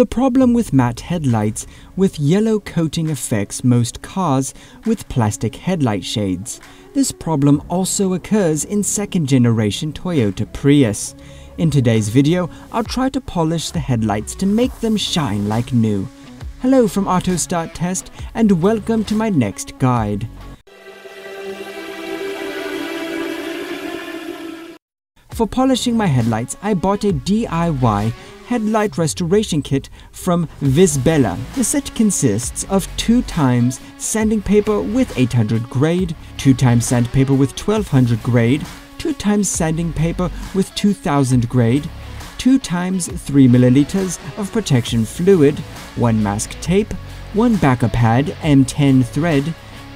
The problem with matte headlights with yellow coating affects most cars with plastic headlight shades. This problem also occurs in second-generation Toyota Prius. In today's video, I'll try to polish the headlights to make them shine like new. Hello from AutoStart Test and welcome to my next guide. For polishing my headlights, I bought a DIY headlight restoration kit from Visbella. The set consists of 2 times sanding paper with 800 grade, 2 times sandpaper with 1200 grade, 2 times sanding paper with 2000 grade, 2 times 3 milliliters of protection fluid, 1 mask tape, 1 backer pad M10 thread,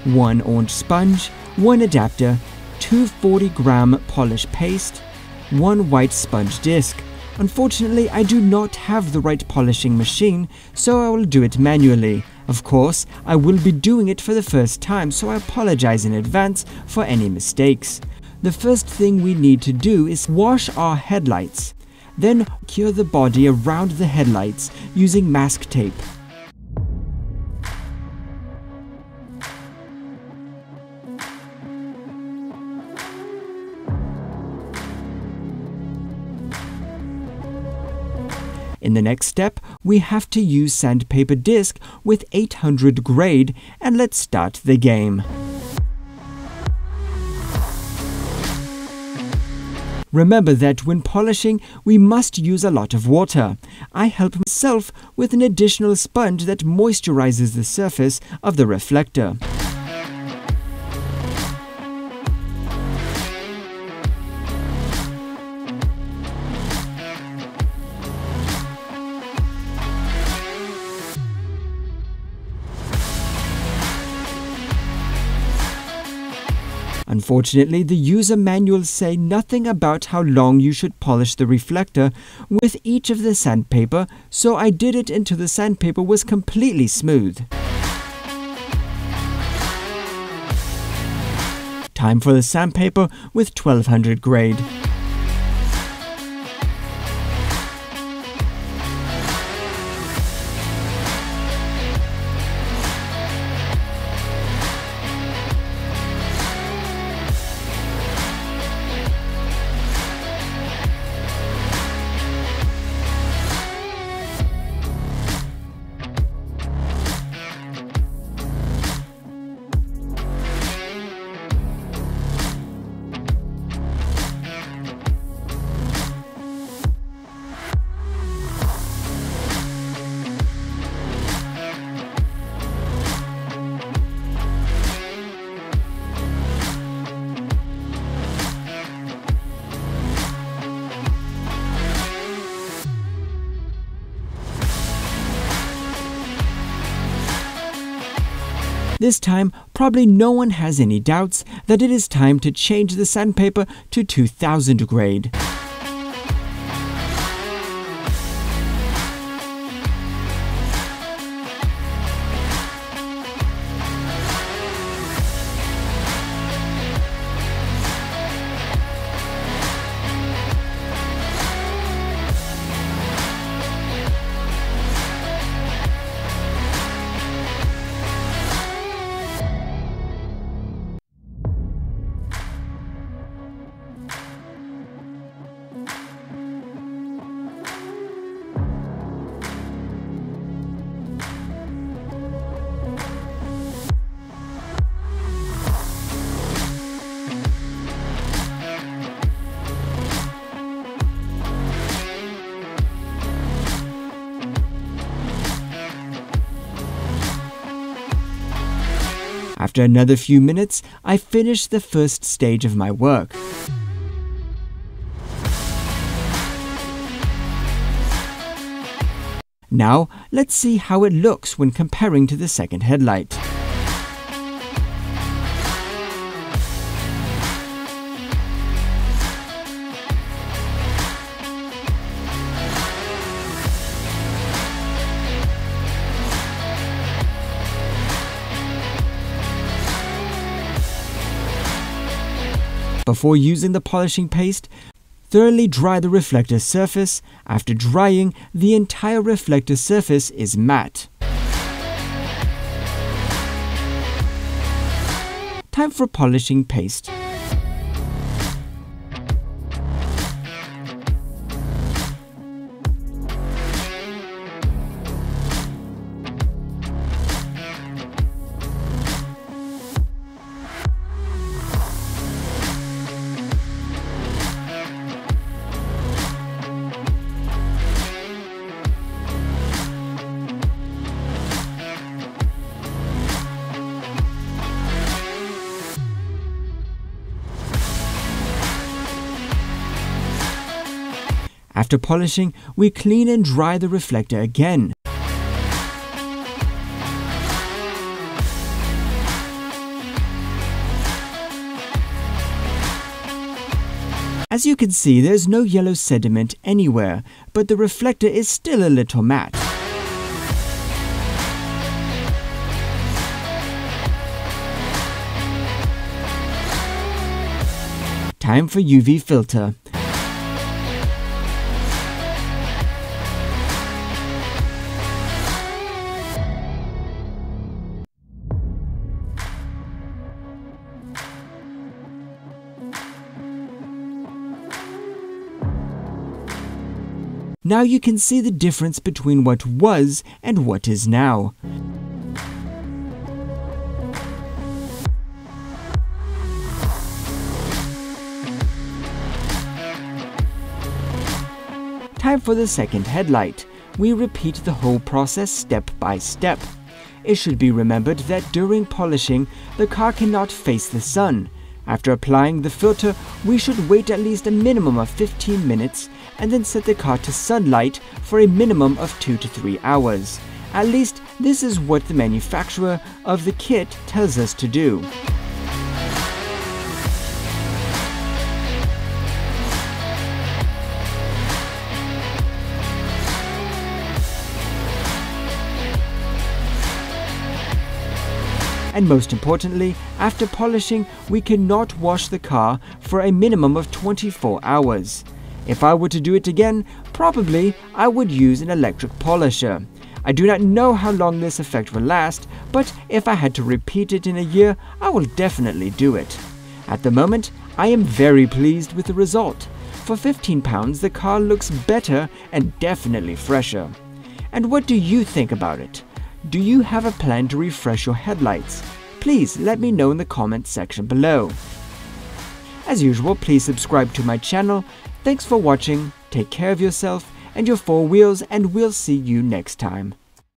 1 orange sponge, 1 adapter, 2 40-gram polish paste, 1 white sponge disc. Unfortunately, I do not have the right polishing machine, so I will do it manually. Of course, I will be doing it for the first time, so I apologize in advance for any mistakes. The first thing we need to do is wash our headlights. Then cure the body around the headlights using mask tape. In the next step, we have to use sandpaper disc with 800 grade, and let's start the game. Remember that when polishing, we must use a lot of water. I help myself with an additional sponge that moisturizes the surface of the reflector. Unfortunately, the user manuals say nothing about how long you should polish the reflector with each of the sandpaper, so I did it until the sandpaper was completely smooth. Time for the sandpaper with 1200 grade. This time, probably no one has any doubts that it is time to change the sandpaper to 2000 grade. After another few minutes, I finished the first stage of my work. Now, let's see how it looks when comparing to the second headlight. Before using the polishing paste, thoroughly dry the reflector surface. After drying, the entire reflector surface is matte. Time for polishing paste. After polishing, we clean and dry the reflector again. As you can see, there's no yellow sediment anywhere, but the reflector is still a little matte. Time for UV filter. Now you can see the difference between what was and what is now. Time for the second headlight. We repeat the whole process step by step. It should be remembered that during polishing, the car cannot face the sun. After applying the filter, we should wait at least a minimum of 15 minutes and then set the car to sunlight for a minimum of 2 to 3 hours. At least this is what the manufacturer of the kit tells us to do. And most importantly, after polishing, we cannot wash the car for a minimum of 24 hours. If I were to do it again, probably I would use an electric polisher. I do not know how long this effect will last, but if I had to repeat it in a year, I will definitely do it. At the moment, I am very pleased with the result. For £15, the car looks better and definitely fresher. And what do you think about it? Do you have a plan to refresh your headlights? Please let me know in the comments section below. As usual, please subscribe to my channel. Thanks for watching, take care of yourself and your four wheels, and we'll see you next time.